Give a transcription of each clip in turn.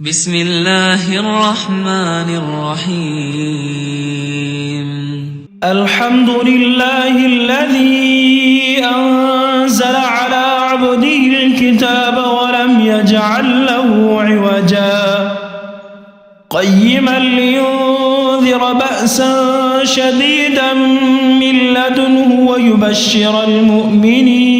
بسم الله الرحمن الرحيم. الحمد لله الذي أنزل على عبده الكتاب ولم يجعل له عوجا قيما لينذر بأسا شديدا من لدنه ويبشر المؤمنين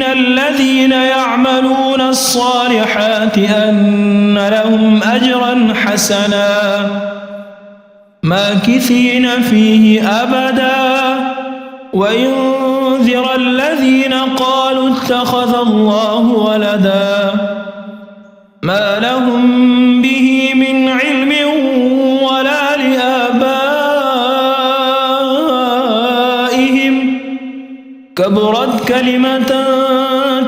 الذين يعملون الصالحات أن لهم أجرا حسنا ماكثين فيه أبدا وينذر الذين قالوا اتخذ الله ولدا ما لهم به من علم ولا لآبائهم كبرت كلمة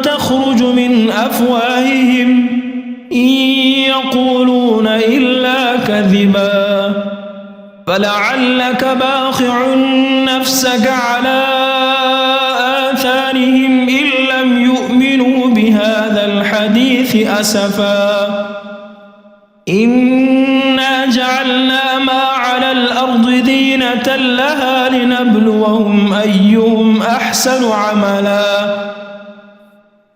تخرج من أفواههم إن يقولون إلا كذبا فلعلك باخع نفسك على آثارهم إن لم يؤمنوا بهذا الحديث أسفا إنا جعلنا ما على الأرض زينة لها لنبلوهم أيهم أحسن عملا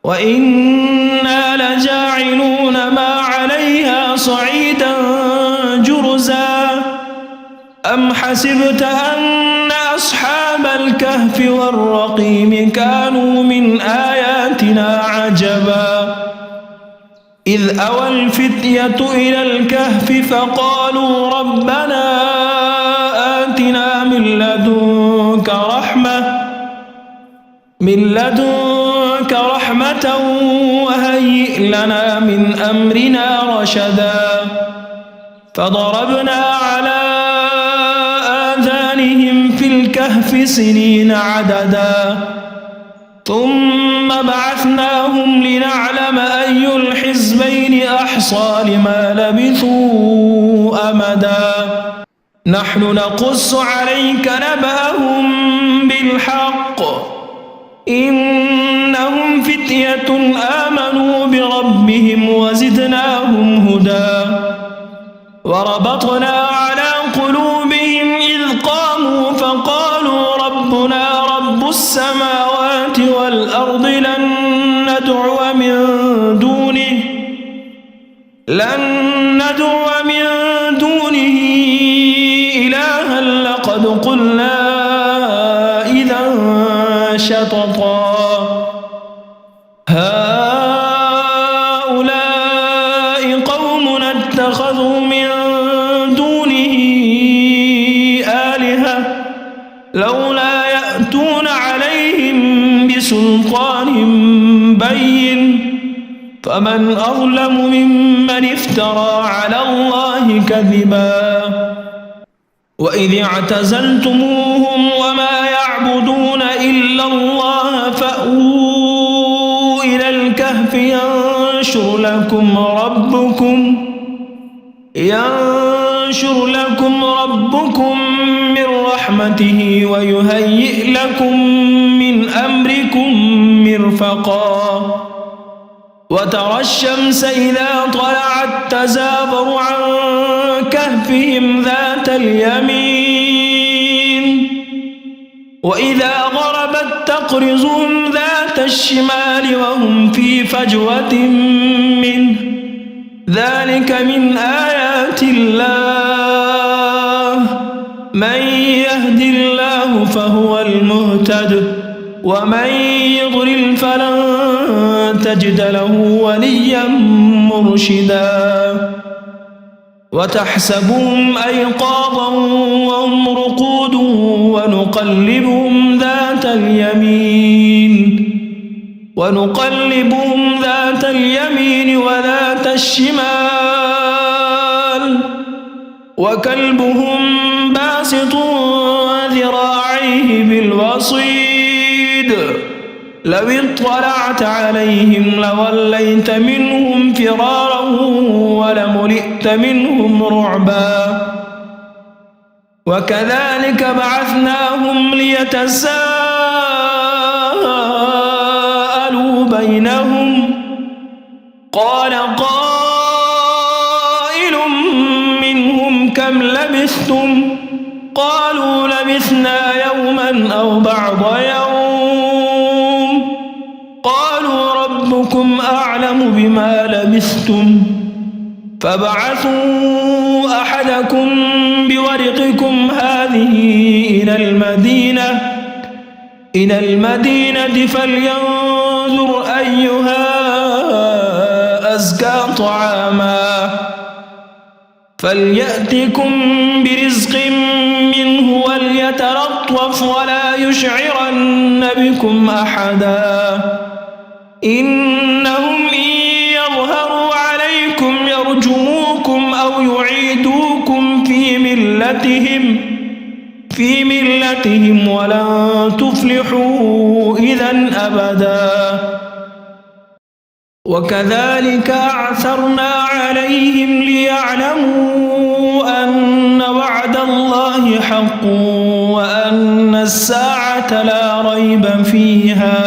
وإنا لجاعلون ما عليها صعيدا جرزا أم حسبت أن أصحاب الكهف والرقيم كانوا من آياتنا عجبا إذ أوى الفتية إلى الكهف فقالوا ربنا آتنا من لدنك رحمة وهيئ لنا من أمرنا رشدا فضربنا على آذانهم في الكهف سنين عددا ثم بعثناهم لنعلم أي الحزبين أحصى لما لبثوا أمدا نحن نقص عليك نبأهم بالحق إنهم فتية آمنوا بربهم وزدناهم هدى وربطنا على قلوبهم إذ قاموا فقالوا ربنا رب السماوات والأرض لن ندعو من دونه إلها لقد قلنا إذا شططا هؤلاء قوم اتخذوا من دونه آلهة لولا يأتون عليهم بسلطان بين فمن أظلم ممن افترى على الله كذبا وإذ اعتزلتموهم وما يعبدون إلا الله فأووا إلى الكهف ينشر لكم ربكم من رحمته ويهيئ لكم من أمركم مرفقا وترى الشمس إذا طلعت تزاور عن كهفهم ذات اليمين وإذا غربت تقرضهم ذات الشمال وهم في فجوة منه ذلك من آيات الله من يهد الله فهو المهتد ومن يضلل فلن تجد له وليا مرشدا وتحسبهم أيقاظا وهم رقود ونقلبهم ذات اليمين وذات الشمال وكلبهم باسط ذراعيه بالوصيد لو اطلعت عليهم لوليت منهم فرارا ولملئت منهم رعبا وكذلك بعثناهم ليتساءلوا وألفوا بينهم. قال قائل منهم كم لبثتم؟ قالوا لبثنا يوما أو بعض يوم. قالوا ربكم أعلم بما لبثتم فابعثوا أحدكم بورقكم هذه إلى المدينة فلينظر أيها أزكى طعاما فليأتكم برزق منه وليتلطف ولا يشعرن بكم أحدا إنهم إن يظهروا عليكم يرجموكم أو يعيدوكم في ملتهم ولن تفلحوا إذا أبدا. وكذلك أعثرنا عليهم ليعلموا أن وعد الله حق وأن الساعة لا ريب فيها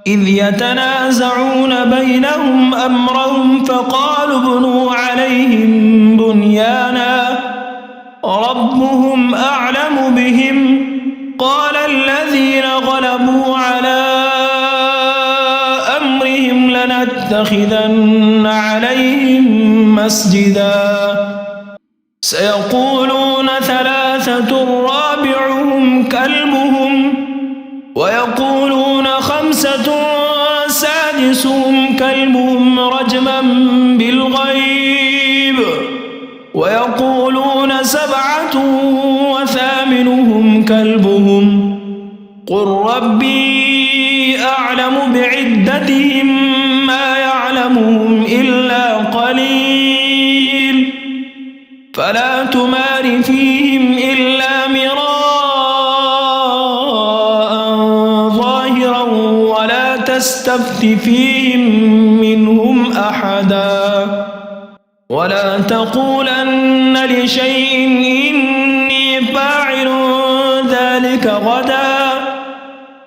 إذ يتنازعون بينهم أمرهم فقالوا ابنوا عليهم بنيانا ربهم أعلم بهم. قال الذين غلبوا على أمرهم لنتخذن عليهم مسجدا سيقولون ثلاثة رابعهم كلبهم ويقولون خمسة سادسهم كلبهم رجما بالغيب ويقولون سبعة وثامنهم كلبهم قل ربي أعلم بعدتهم ما يعلمهم إلا قليل فلا تمار فيهم إلا مراء ظاهرا ولا تستفت فيهم منهم أحدا ولا تقولن لشيء إني فاعل ذلك غدا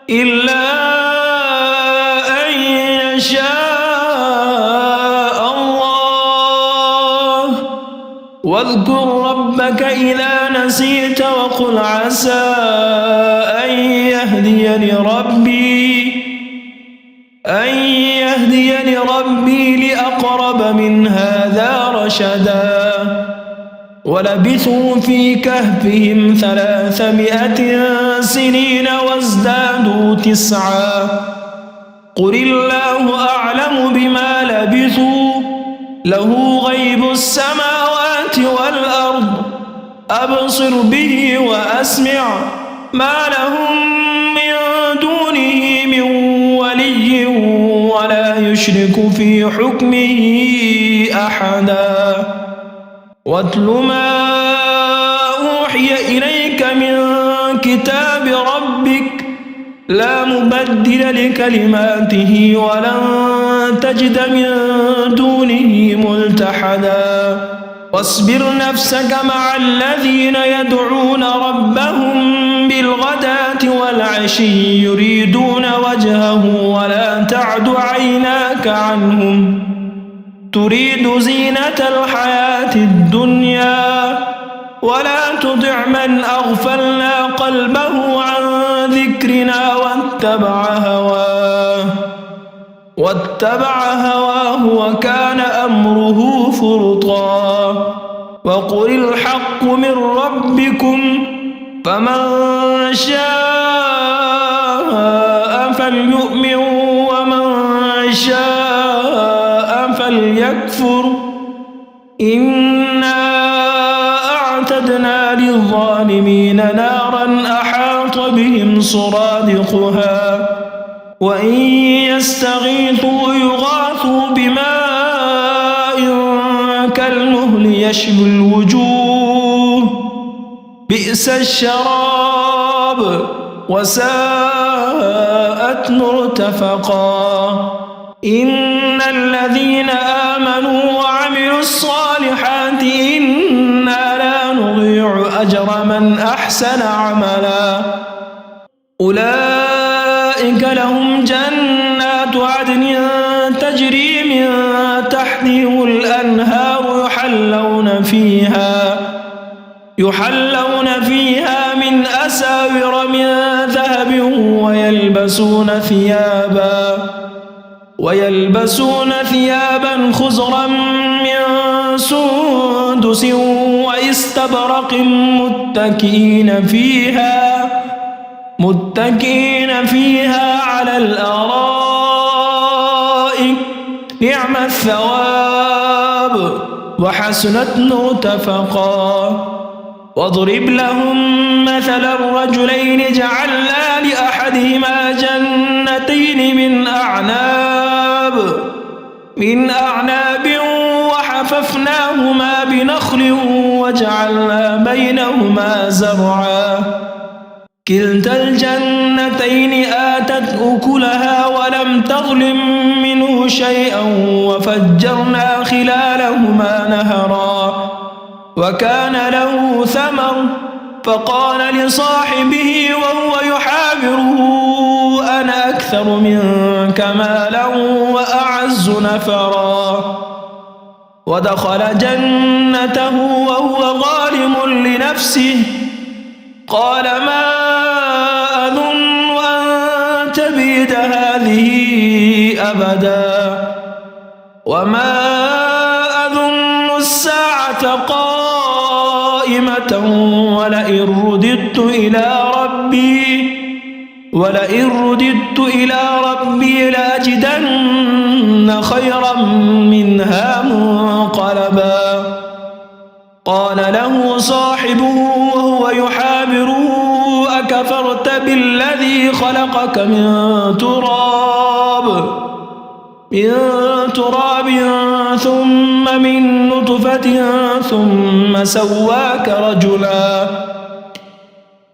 إلا أن يشاء الله واذكر ربك إذا نسيت وقل عسى أن يهديني ربي لأقرب من هذا رشدا ولبثوا في كهفهم 300 سنين وازدادوا 9 قل الله أعلم بما لبثوا له غيب السماوات والأرض أبصر به وأسمع ما لهم من دونه من ولي ولا يشرك في حكمه أحدا واتل ما أوحي إليك من كتاب ربك لا مبدل لكلماته ولن تجد من دونه ملتحدا واصبر نفسك مع الذين يدعون ربهم بالغداة والعشي يريدون وجهه ولا تعد عيناك عنهم تريد زينة الحياة الدنيا ولا تطع من أغفلنا قلبه عن ذكرنا واتبع هواه وكان أمره فرطا وقل الحق من ربكم فمن شاء فليؤمن ومن شاء فليكفر إنا أعتدنا للظالمين نارا أحاط بهم سرادقها وإن يستغيثوا يغاثوا بماء كالمهل يشوي الوجوه بئس الشراب وساءت مرتفقا إن الذين آمنوا وعملوا الصالحات إنا لا نضيع أجر من أحسن عملا أولئك لهم جنات تجري من تحتهم الأنهار يحلون فيها من أساور من ذهب ويلبسون ثيابا خضرا من سندس واستبرق متكئين فيها على الأرائك نعم الثواب وحسنت مرتفقا. واضرب لهم مثل الرجلين جعلنا لأحدهما جنتين من أعناب وحففناهما بنخل وجعلنا بينهما زرعا كلتا الجنتين آتت أكلها ولم تظلم منه شيئا وفجرنا خلالهما نهرا وكان له ثمر فقال لصاحبه وهو يحاوره أنا أكثر منك مالا وأعز نفرا. ودخل جنته وهو ظالم لنفسه قال ما أظن أن تبيد هذه أبدا وما أظن الساعة قائمة ولئن رددت إلى ربي لأجدن خيرا منها منقلبا. قال له صاحبه وهو يحاوره أكفرت بالذي خلقك من تراب ثم من نطفة ثم سواك رجلا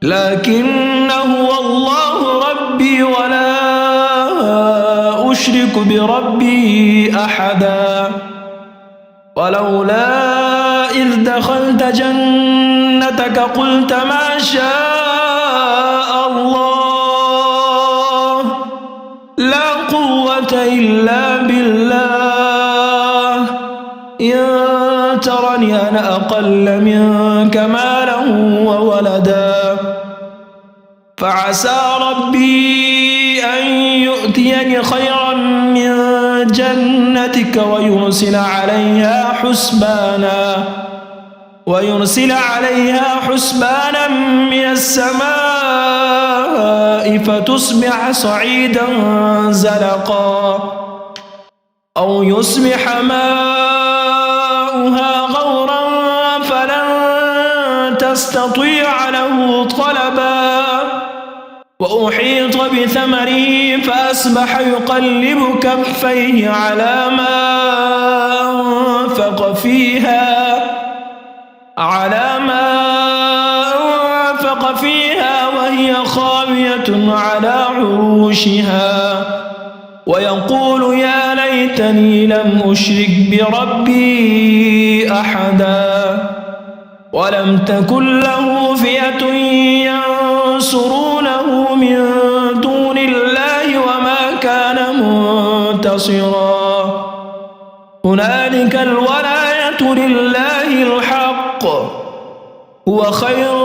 لكن هو الله ربي ولا أشرك بربي أحدا. ولولا إذ دخلت جنتك قلت ما شاء الله لا قوة إلا بالله إن ترني أنا أقل منك مالا وولدا فعسى ربي أن يؤتيني خيرا من جنتك ويرسل عليها حسبانا من السماء فتصبح صعيدا زلقا أو يصبح ماؤها غورا فلن تستطيع له طلبا. وأحيط بثمره فأصبح يقلب كفيه على ما أنفق فيها وهي خاوية على عروشها ويقول يا ليتني لم أشرك بربي أحدا. ولم تكن له فئة ينصرونه من دون الله وما كان منتصرا. هنالك الولاية لله الحق هو خير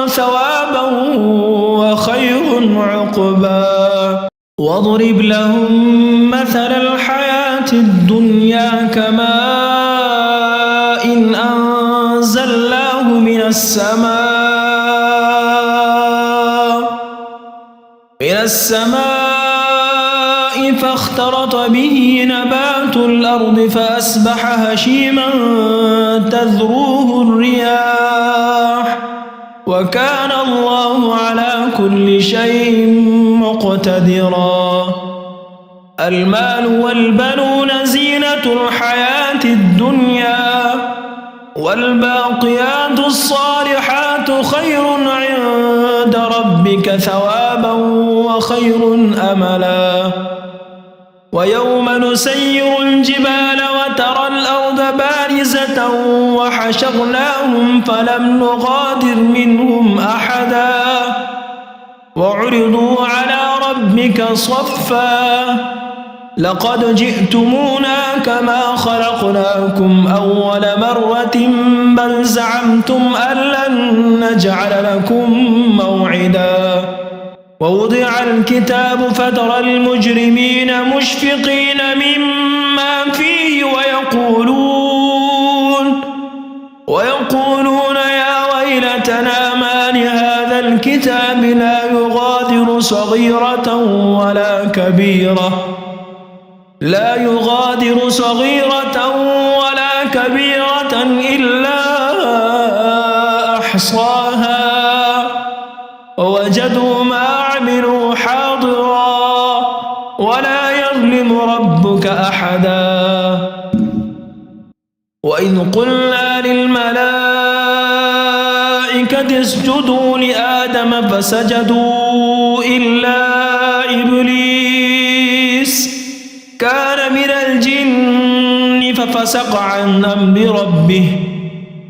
ثوابا وخير عقبا. واضرب لهم مثل الحياة الدنيا كماء إن أنزلناه من السماء فاختلط به نبات الأرض فأصبح هشيما تذروه الرياح وكان الله على كل شيء مقتدرا. المال والبنون زينة الحياة الدنيا والباقيات الصالحات خير عند ربك ثوابا وخير أملا. ويوم نسير الجبال وترى الأرض بارزة وحشرناهم فلم نغادر منهم أحدا وعرضوا على ربك صفا لقد جئتمونا كما خلقناكم أول مرة بل زعمتم أن لن نجعل لكم موعدا ووضع الكتاب فترى المجرمين مشفقين مما فيه ويقولون يا ويلتنا ما لهذا الكتاب لا يغادر صغيرة ولا كبيرة إلا أحصاها ووجدوا ما عملوا حاضرا ولا يظلم ربك أحدا وإذ قلنا للملائكة اسجدوا لآدم فسجدوا إلا إبليس كان من الجن ففسق عن أمر ربه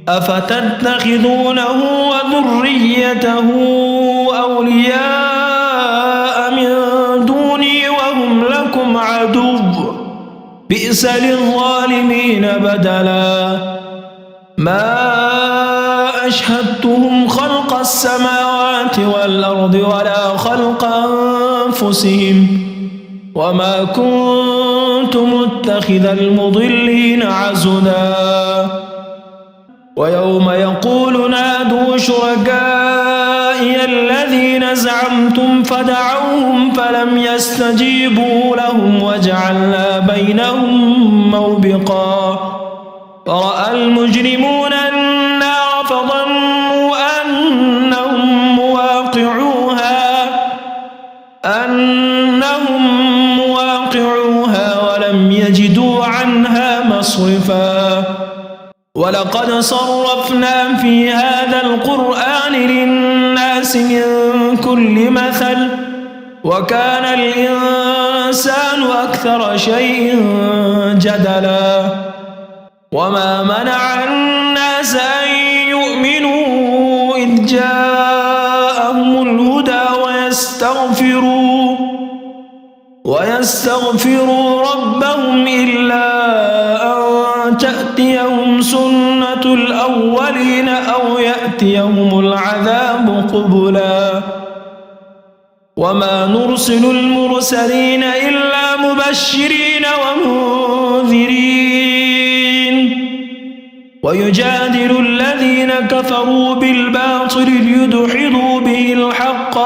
أفتتخذونه وذريته أولياء من دوني وهم لكم عدو بئس للظالمين بدلا ما أشهدتهم خلق السماوات والأرض ولا خلق أنفسهم وما كنت متخذ المضلين عضدا ويوم يقول نادوا شركائي الذين زعمتم فدعوهم فلم يستجيبوا لهم وجعلنا بينهم موبقا فرأى المجرمون النار فظنوا أنهم مواقعوها ولم يجدوا عنها مصرفا ولقد صرفنا في هذا القرآن للناس من كل مثل وكان الإنسان أكثر شيء جدلا وما منع الناس أن يؤمنوا إذ جاءهم الهدى ويستغفروا ربهم إلا أن تأتيهم سنة الأولين أو يأتيهم العذاب قبلا وما نرسل المرسلين إلا مبشرين ومنذرين ويجادل الذين كفروا بالباطل ليدحضوا به الحق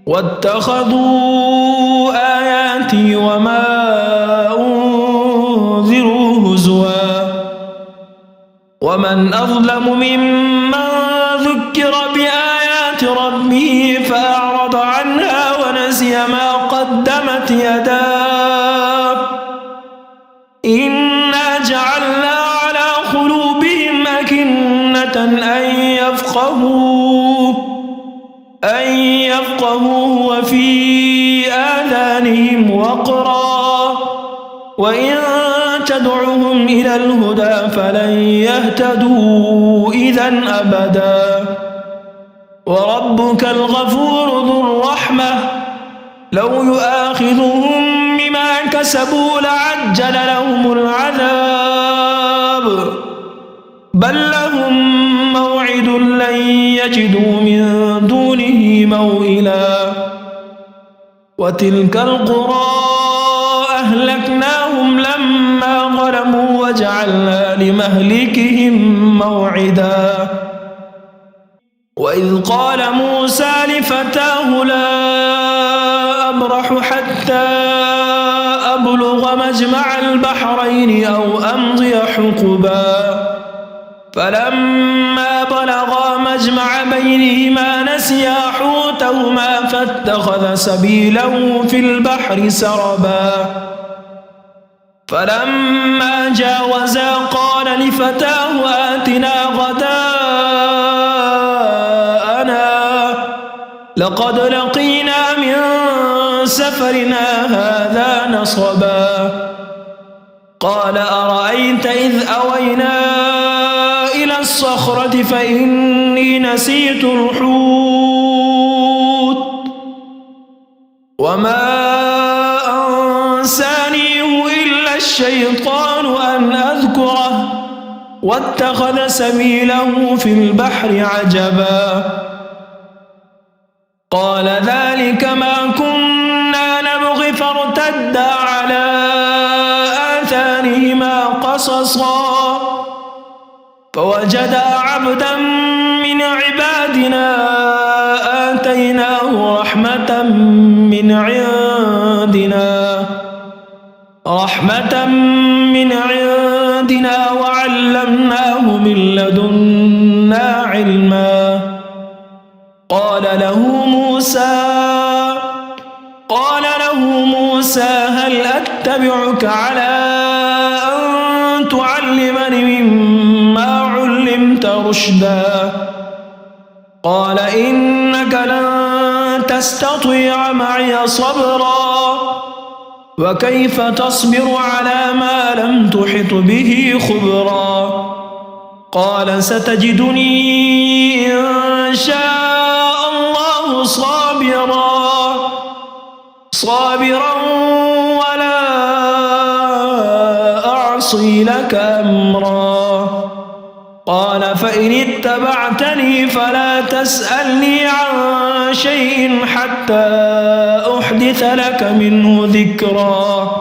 واتخذوا آياتي وما أنذروا هزوا ومن أظلم ممن ذكر بآيات ربه فأعرض عنها ونسي ما قدمت يداه إنا جعلنا على قلوبهم أكنة أن يفقهوه وفي آذانهم وقرا وإن تدعوهم إلى الهدى فلن يهتدوا إذا أبدا وربك الغفور ذو الرحمة لو يؤاخذهم بما كسبوا لعجل لهم العذاب بل لهم موعد لن يجدوا من دونه موئلا وتلك القرى أهلكناهم لما ظلموا وجعلنا لمهلكهم موعدا وإذ قال موسى لفتاه لا أبرح حتى أبلغ مجمع البحرين أو أمضي حقبا فلما بلغا مجمع بينهما نسيا حوتهما فاتخذ سبيله في البحر سربا فلما جاوزا قال لفتاه آتنا غداءنا لقد لقينا من سفرنا هذا نصبا قال أرأيت إذ أوينا إلى الصخرة فإني نسيت الحوت وما أنسانيه إلا الشيطان أن أذكره واتخذ سبيله في البحر عجبا قال ذلك ما كنا نبغي فارتدا على آثارهما قصصا فوجدا عبدا من عبادنا آتيناه رحمة من عندنا وعلمناه من لدنا علما قال له موسى هل أتبعك على أن تعلمني مما علمت رشدا قال إنك لن تستطيع معي صبرا وكيف تصبر على ما لم تحط به خبرا قال ستجدني إن شاء الله صابرا ولا أعصي لك أمرا قال فإن اتبعتني فلا تسألني عن شيء حتى أحدث لك منه ذكرا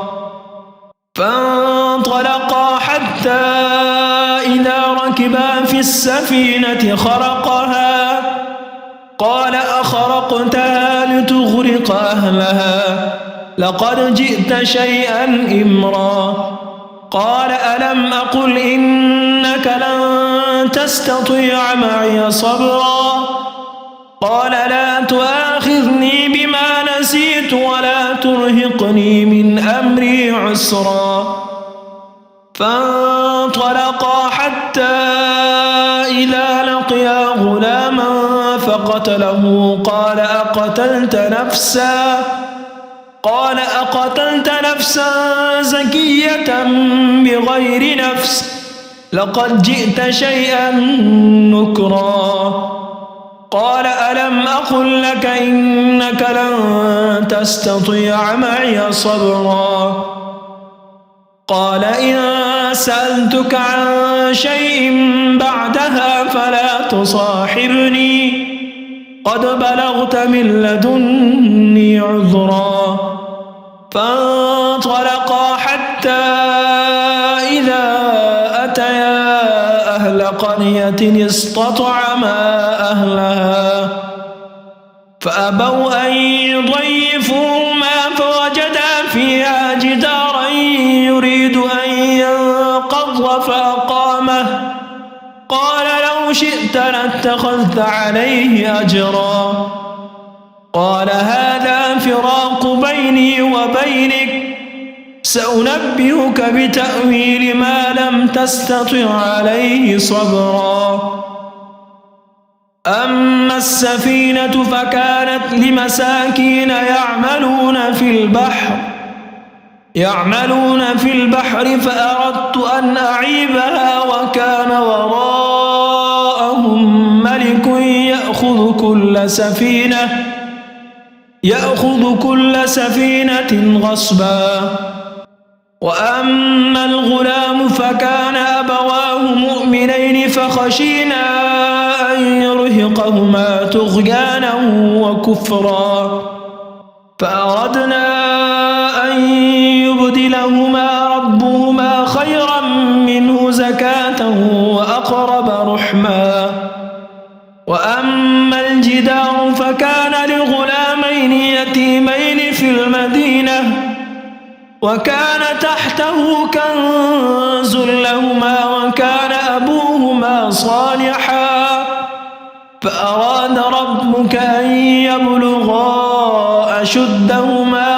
فانطلقا حتى إذا ركبا في السفينة خرقها قال أخرقتها لتغرق أهلها لقد جئت شيئا إمرا قال ألم أقل إنك لن تستطيع معي صبرا قال لا تؤاخذني بما نسيت ولا ترهقني من أمري عسرا فانطلقا حتى إذا لقيا غلاما فقتله قال أقتلت نفسا زكية بغير نفس لقد جئت شيئا نكرا قال ألم أقل لك إنك لن تستطيع معي صبرا قال إن سألتك عن شيء بعدها فلا تصاحبني قد بلغت من لدني عذرا فانطلقا حتى إذا أتيا أهل قرية استطعما أهلها فأبوا أن يضيفوهما فوجدا فيها جدارا يريد أن ينقض فأقامه قال لو شئت لاتخذت عليه أجرا قال هذا فراق بيني وبينك سأنبئك بتأويل ما لم تستطع عليه صبرا أما السفينة فكانت لمساكين يعملون في البحر فأردت أن أعيبها وكان وراءهم ملك يأخذ كل سفينة غصبا وأما الغلام فكان أبواه مؤمنين فخشينا أن يرهقهما طغيانا وكفرا فأردنا أن يبدلهما ربهما خيرا منه زكاة وأقرب رحما وأما الجدار فكان لغلامين يتيمين في المدينة وكان تحته كنز لهما وكان أبوهما صالحا فأراد ربك أن يبلغا أشدهما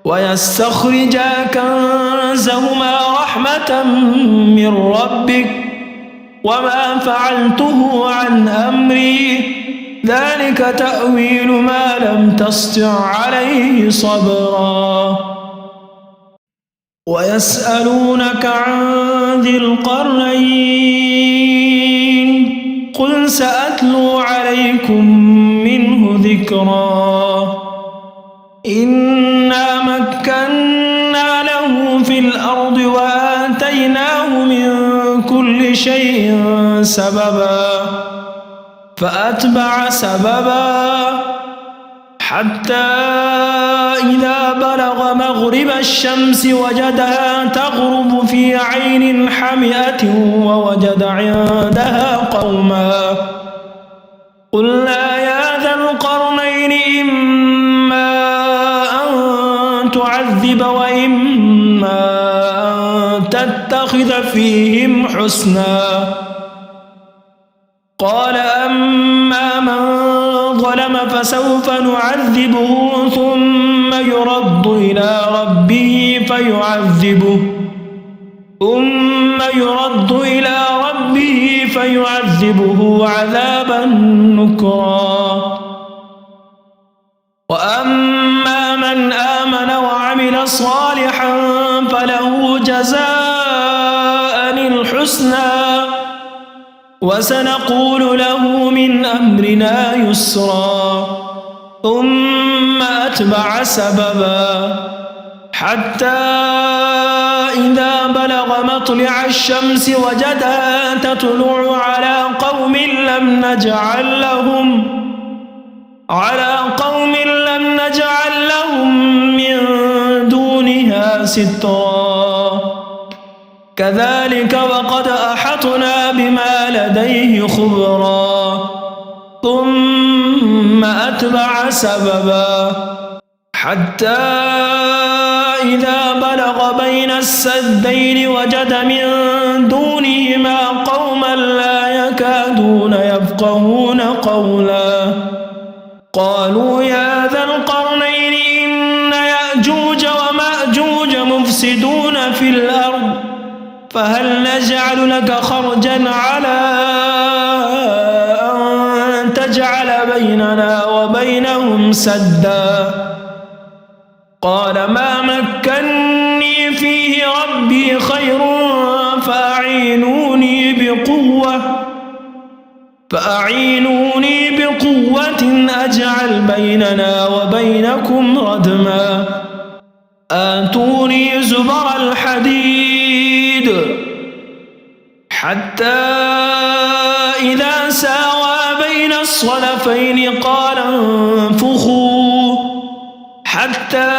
ويستخرجا كنزهما رحمة من ربك وما فعلته عن أمري ذلك تأويل ما لم تسطع عليه صبرا ويسألونك عن ذي القرنين قل سأتلو عليكم منه ذكرا إنا مكنا له في الأرض وآتيناه من كل شيء سببا فأتبع سببا حتى إذا بلغ مغرب الشمس وجدها تغرب في عين حمئة ووجد عندها قوما قلنا يا ذا القرنين إما أن تعذب وإما أن تتخذ فيهم حسنا قال أما من ظلم فسوف نعذبه ثم يرد إلى ربه فيعذبه عذابا نكرا وأما من آمن وعمل صالحا فله جزاء الحسنى وسنقول له من أمرنا يسرا ثم أتبع سببا حتى إذا بلغ مطلع الشمس وجدها تطلع على قوم لم نجعل لهم من دونها سترا كذلك وقد أحطنا بما لديه خبرا ثم أتبع سببا حتى إذا بلغ بين السدين وجد من دونهما قوما لا يكادون يفقهون قولا قالوا يا ذا القرنين إن يأجوج ومأجوج مفسدون في الأرض فهل نجعل لك خرجا على أن تجعل بيننا وبينهم سدا قال ما مكني فيه ربي خير فأعينوني بقوة أجعل بيننا وبينكم ردما آتوني زبر الحديد حتى إذا ساوى بين الصدفين قال انفخوا حتى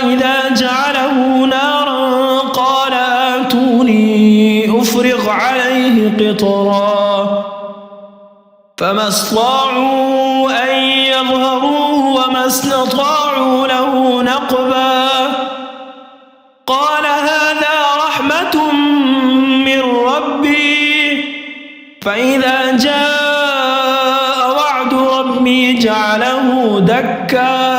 إذا جعله نارا قال آتوني أفرغ عليه قطرا فما استطاعوا أن يظهروه وما استطاعوا له نقبا قال هذا رحمة من ربي فإذا جاء وعد ربي جعله دكا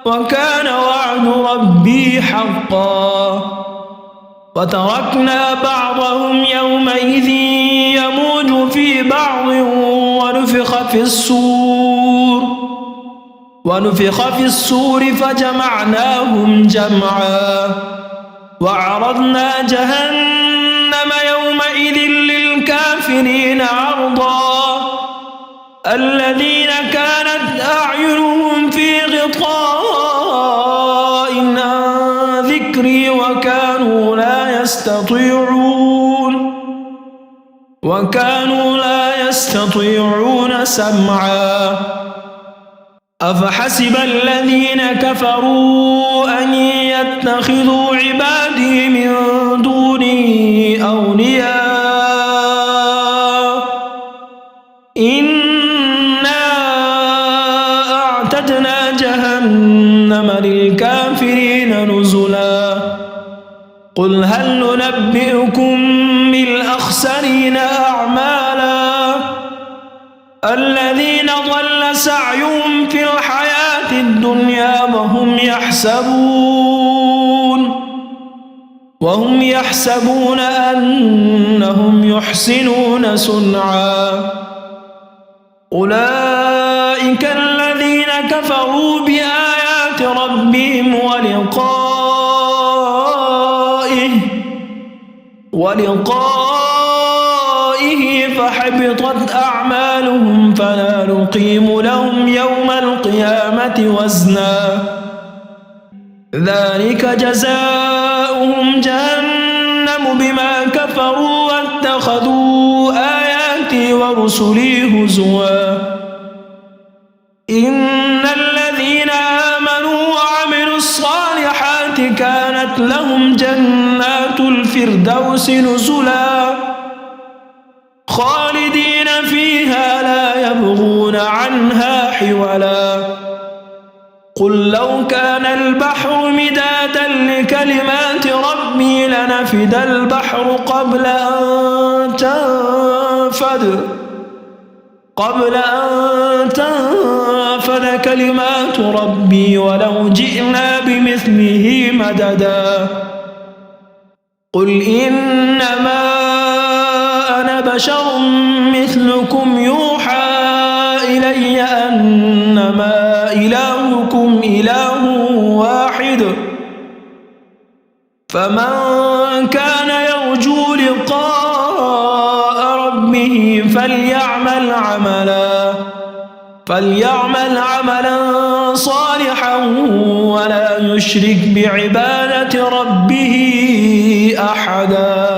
وكان وعد ربي حقا وتركنا بعضهم يومئذ يموج في بعض ونفخ في الصور فجمعناهم جمعا وعرضنا جهنم يومئذ للكافرين عرضا الذين كانت أعينهم في غطاء عن ذكري وكانوا لا يستطيعون سمعا أفحسب الذين كفروا أن يتخذوا عبادي من دوني أولياء إنا أعتدنا جهنم للكافرين نزلا قل هل ننبئكم بالأخسرين أعمالا الذين ضل سعيهم في الحياة الدنيا وهم يحسبون أنهم يحسنون صنعا أولئك الذين كفروا بآيات ربهم ولقائه ربه فحبطت أعمالهم فلا نقيم لهم يوم القيامة وزنا ذلك جزاؤهم جهنم بما كفروا واتخذوا آياتي ورسلي هزوا إن الذين آمنوا وعملوا الصالحات كانت لهم جنات الفردوس نزلا خالدين فيها لا يبغون عنها حولا قل لو كان البحر مدادا لكلمات ربي لنفد البحر قبل أن تنفد كلمات ربي ولو جئنا بمثله مددا قل إنما أنا بشر مثلكم يوحى إلي أنما إلهكم إله واحد فمن كان يرجو لقاء ربه فليعمل عملا صالحا ولا يشرك بعبادة ربه أحدا.